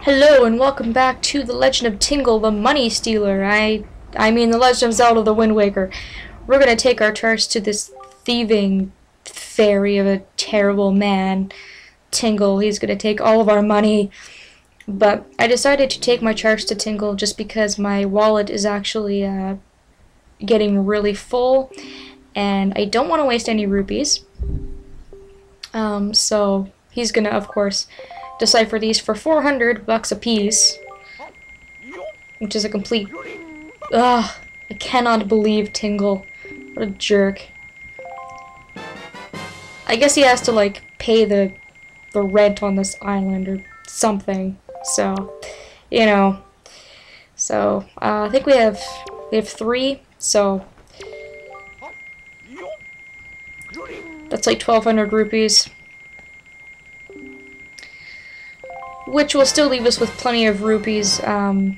Hello and welcome back to The Legend of Tingle the Money Stealer. I mean The Legend of Zelda the Wind Waker. We're gonna take our charge to this thieving fairy of a terrible man, Tingle. He's gonna take all of our money. But I decided to take my charge to Tingle just because my wallet is actually getting really full and I don't want to waste any rupees. So he's gonna, of course, decipher these for 400 bucks a piece, which is a complete... Ugh, I cannot believe Tingle. What a jerk. I guess he has to, like, pay the rent on this island or something, so, you know. So, I think we have 3, so that's like 1,200 rupees. Which will still leave us with plenty of rupees for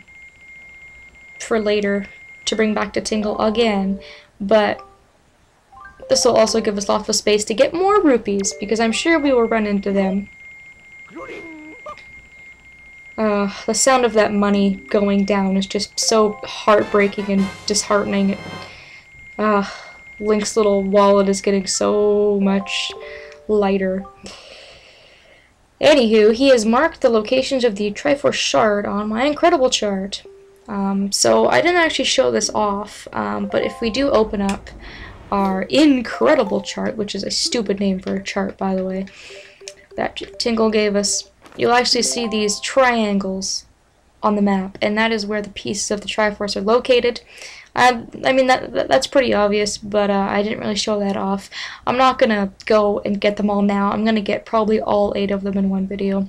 later to bring back to Tingle again, but this will also give us lots of space to get more rupees, because I'm sure we will run into them. The sound of that money going down is just so heartbreaking and disheartening. Link's little wallet is getting so much lighter. Anywho, he has marked the locations of the Triforce Chart on my incredible chart. So I didn't actually show this off, but if we do open up our incredible chart, which is a stupid name for a chart, by the way, that Tingle gave us, you'll actually see these triangles on the map, and that is where the pieces of the Triforce are located. I mean, that's pretty obvious, but I didn't really show that off. I'm not gonna go and get them all now. I'm gonna get probably all 8 of them in one video.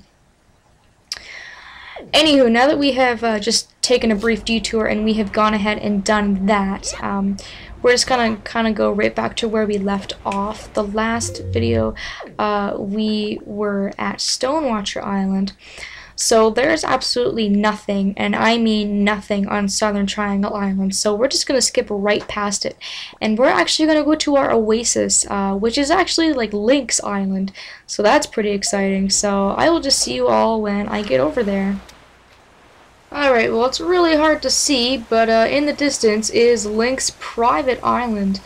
Anywho, now that we have just taken a brief detour and we have gone ahead and done that, we're just gonna kind of go right back to where we left off. The last video, we were at Stonewatcher Island. So there's absolutely nothing, and I mean nothing, on Southern Triangle Island, so we're just going to skip right past it, and we're actually going to go to our Oasis, which is actually like Link's Island, so that's pretty exciting. So I will just see you all when I get over there. Alright, well, it's really hard to see, but in the distance is Link's private island,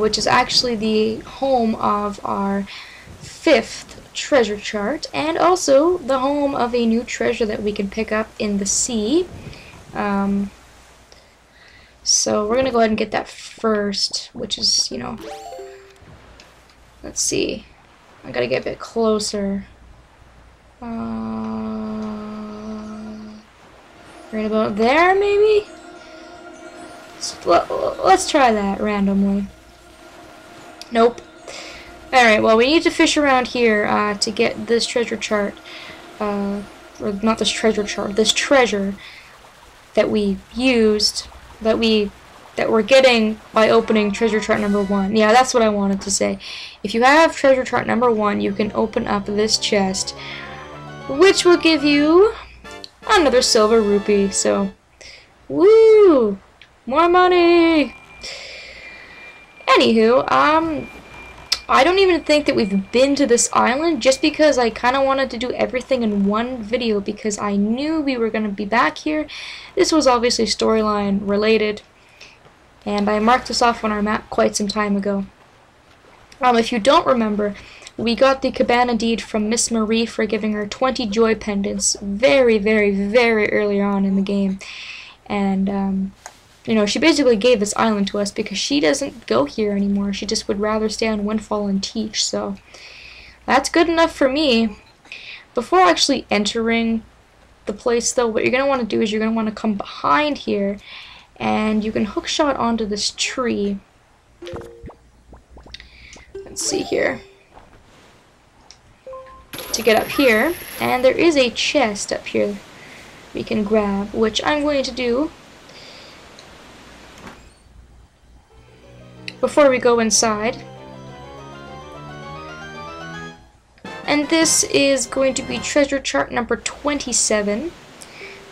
which is actually the home of our 5th treasure chart, and also the home of a new treasure that we can pick up in the sea. So we're gonna go ahead and get that first, which is, you know, let's see, I gotta get a bit closer. Right about there, maybe? Let's try that randomly. Nope. Alright, well, we need to fish around here to get this treasure chart, or not this treasure chart, this treasure that we used, that we're getting by opening treasure chart number 1. Yeah, that's what I wanted to say. If you have treasure chart number 1, you can open up this chest, which will give you another silver rupee, so, woo! More money! Anywho, I don't even think that we've been to this island, just because I kind of wanted to do everything in one video, because I knew we were going to be back here. This was obviously storyline related, and I marked this off on our map quite some time ago. If you don't remember, we got the cabana deed from Miss Marie for giving her 20 joy pendants very, very, very early on in the game, and you know, she basically gave this island to us because she doesn't go here anymore. She just would rather stay on Windfall and teach, so that's good enough for me. Before actually entering the place, though, what you're going to want to do is you're going to want to come behind here, and you can hookshot onto this tree. Let's see here. To get up here, and there is a chest up here we can grab, which I'm going to do before we go inside. And this is going to be treasure chart number 27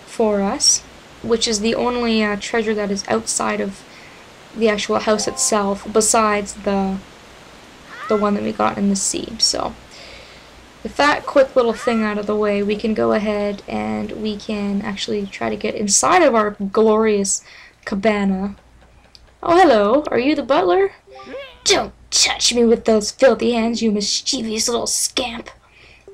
for us, which is the only treasure that is outside of the actual house itself, besides the one that we got in the sea. So with that quick little thing out of the way, we can go ahead and we can actually try to get inside of our glorious cabana. Oh, hello. Are you the butler? Don't touch me with those filthy hands, you mischievous little scamp.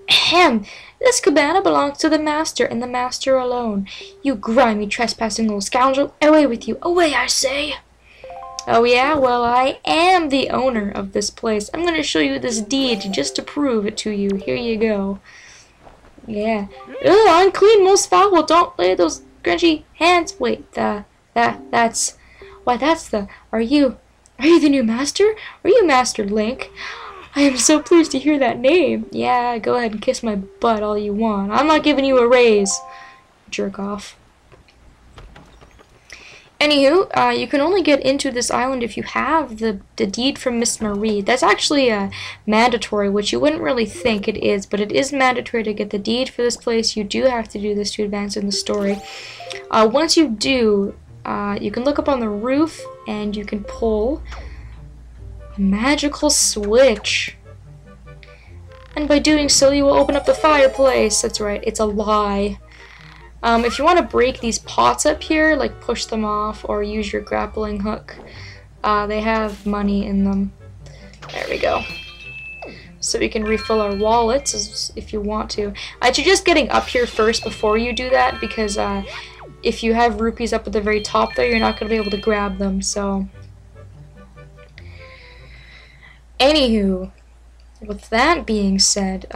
Ahem. This cabana belongs to the master, and the master alone. You grimy, trespassing little scoundrel. Away with you. Away, I say. Oh yeah? Well, I am the owner of this place. I'm going to show you this deed just to prove it to you. Here you go. Yeah. Ugh, unclean, most foul. Don't lay those grungy hands. Wait, that's... Why, that's the... Are you the new master? Are you Master Link? I am so pleased to hear that name. Yeah, go ahead and kiss my butt all you want. I'm not giving you a raise. Jerk off. Anywho, you can only get into this island if you have the deed from Miss Marie. That's actually mandatory, which you wouldn't really think it is, but it is mandatory to get the deed for this place. You do have to do this to advance in the story. Once you do, you can look up on the roof and you can pull a magical switch. And by doing so, you will open up the fireplace. That's right, it's a lie. If you want to break these pots up here, like push them off or use your grappling hook, they have money in them. There we go. So we can refill our wallets if you want to. I'd suggest getting up here first before you do that, because if you have rupees up at the very top there, you're not going to be able to grab them. So, anywho, with that being said,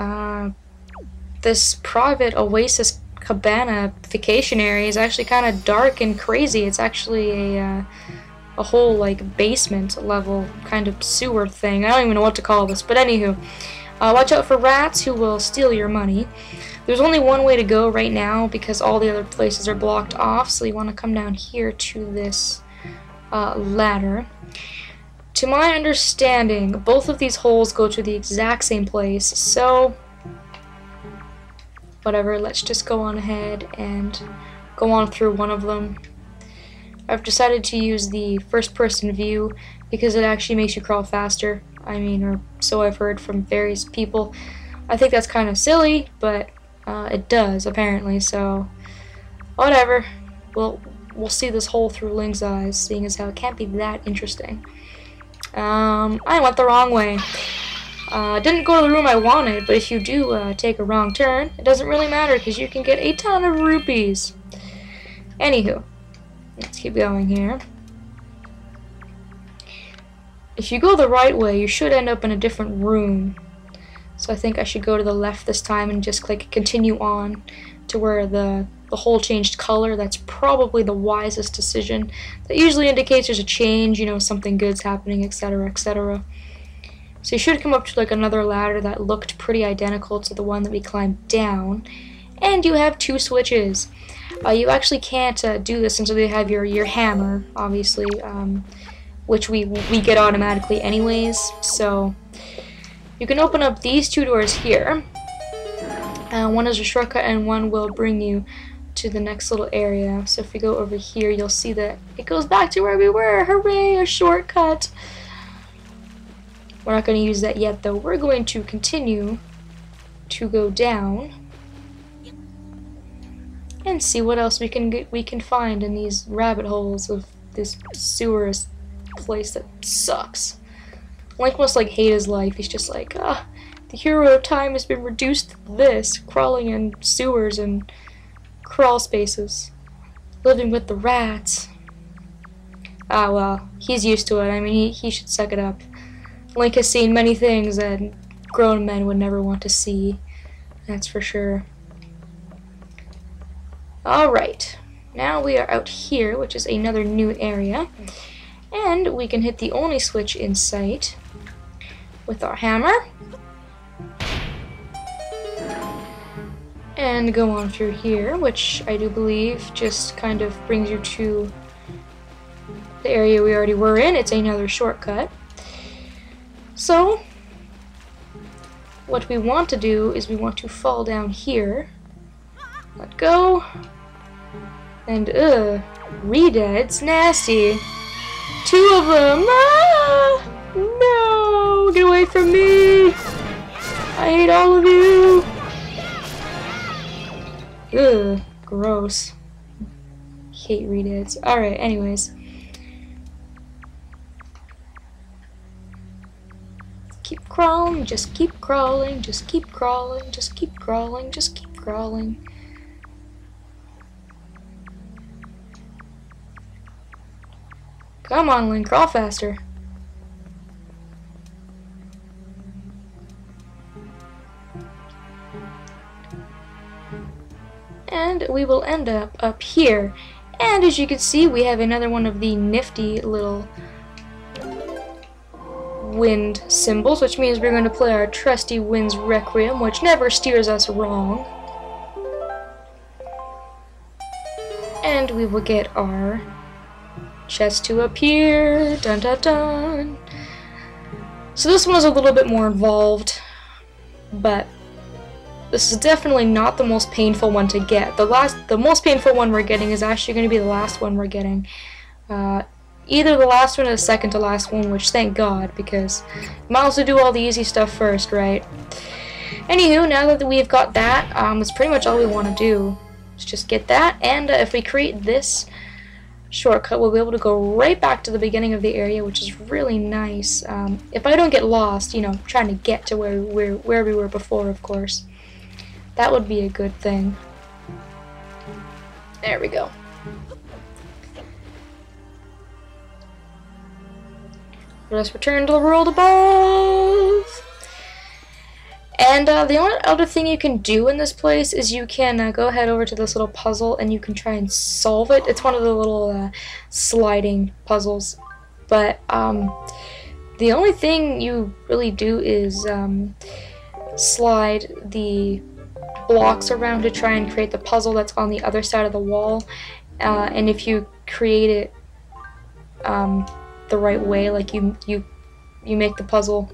this private Oasis cabana vacation area is actually kind of dark and crazy. It's actually a whole like basement level kind of sewer thing. I don't even know what to call this, but anywho, watch out for rats who will steal your money. There's only one way to go right now because all the other places are blocked off, so you want to come down here to this ladder. To my understanding, both of these holes go to the exact same place, so whatever, let's just go on ahead and go on through one of them. I've decided to use the first-person view because it actually makes you crawl faster. I mean, or so I've heard from various people. I think that's kind of silly, but it does, apparently, so whatever. We'll see this hole through Link's eyes, seeing as how it can't be that interesting. I went the wrong way. Didn't go to the room I wanted, but if you do take a wrong turn, it doesn't really matter because you can get a ton of rupees. Anywho, let's keep going here. If you go the right way, you should end up in a different room. So I think I should go to the left this time and just click continue on to where the hole changed color. That's probably the wisest decision. That usually indicates there's a change, you know, something good's happening, etc., etc. So you should come up to like another ladder that looked pretty identical to the one that we climbed down, and you have two switches. You actually can't do this until you have your hammer, obviously, which we get automatically anyways. So you can open up these two doors here. One is a shortcut and one will bring you to the next little area. So if we go over here, you'll see that it goes back to where we were. Hooray, a shortcut! We're not going to use that yet, though. We're going to continue to go down and see what else we can find in these rabbit holes of this sewer place that sucks. Link must like hate his life. He's just like, the hero of time has been reduced to this, crawling in sewers and crawl spaces, living with the rats. Well, he's used to it. I mean, he should suck it up. Link has seen many things that grown men would never want to see. That's for sure. Alright, now we are out here, which is another new area. And we can hit the only switch in sight with our hammer. And go on through here, which I do believe just kind of brings you to the area we already were in. It's another shortcut. So, what we want to do is we want to fall down here, let go, and re-dead's nasty. Two of them! Ah! No! Get away from me! I hate all of you! Ugh, gross. Hate readits. Alright, anyways. Keep crawling, just keep crawling, just keep crawling, just keep crawling, just keep crawling. Come on, Link, crawl faster. And we will end up here. And as you can see, we have another one of the nifty little wind symbols, which means we're going to play our trusty Wind's Requiem, which never steers us wrong. And we will get our chest to appear. Dun dun dun. So this one is a little bit more involved, but this is definitely not the most painful one to get. The most painful one we're getting is actually going to be the last one we're getting. Either the last one or the second to last one, which thank God, because you might as well do all the easy stuff first, right? Anywho, now that we've got that, that's pretty much all we want to do. Is just get that, and if we create this shortcut, we'll be able to go right back to the beginning of the area, which is really nice. If I don't get lost, you know, trying to get to where we were before, of course. That would be a good thing. There we go. Let us return to the world above. And the only other thing you can do in this place is you can go ahead over to this little puzzle and you can try and solve it. It's one of the little sliding puzzles. But the only thing you really do is slide the blocks around to try and create the puzzle that's on the other side of the wall. And if you create it the right way, like you make the puzzle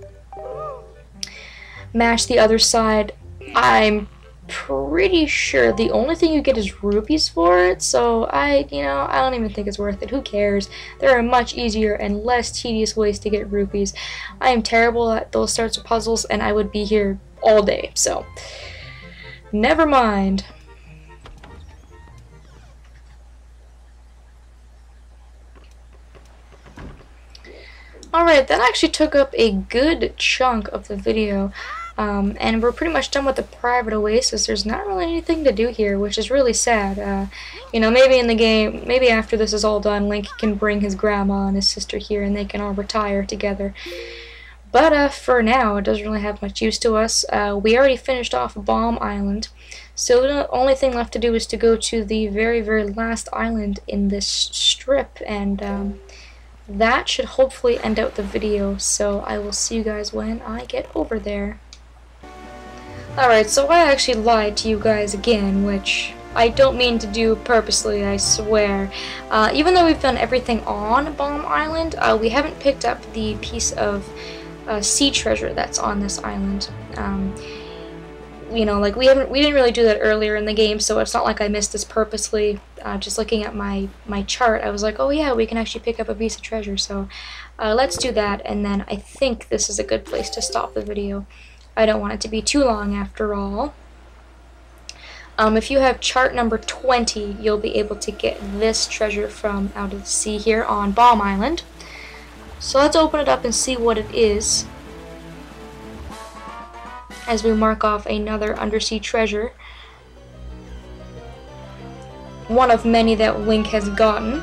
match the other side, I'm pretty sure the only thing you get is rupees for it, so I don't even think it's worth it. Who cares? There are much easier and less tedious ways to get rupees. I am terrible at those sorts of puzzles, and I would be here all day, so never mind. Alright, that actually took up a good chunk of the video, and we're pretty much done with the private Oasis. There's not really anything to do here, which is really sad. You know, maybe in the game, maybe after this is all done, Link can bring his grandma and his sister here and they can all retire together. But for now, it doesn't really have much use to us. We already finished off Bomb Island, so the only thing left to do is to go to the very, very last island in this strip, and that should hopefully end out the video, so I will see you guys when I get over there. Alright, so I actually lied to you guys again, which I don't mean to do purposely, I swear. Even though we've done everything on Bomb Island, we haven't picked up the piece of sea treasure that's on this island. You know, like we didn't really do that earlier in the game, so it's not like I missed this purposely. Just looking at my chart, I was like, oh yeah, we can actually pick up a piece of treasure, so let's do that, and then I think this is a good place to stop the video. I don't want it to be too long after all. If you have chart number 20, you'll be able to get this treasure from out of the sea here on Bomb Island. So let's open it up and see what it is, as we mark off another undersea treasure. One of many that Link has gotten.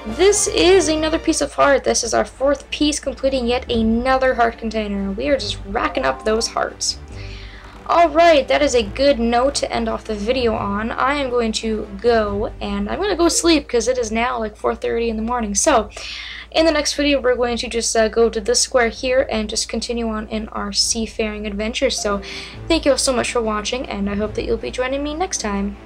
This is another piece of heart. This is our 4th piece, completing yet another heart container. We are just racking up those hearts. Alright, that is a good note to end off the video on. I am going to go, and I'm going to go sleep because it is now like 4:30 in the morning. So, in the next video, we're going to just go to this square here and just continue on in our seafaring adventures. So, thank you all so much for watching, and I hope that you'll be joining me next time.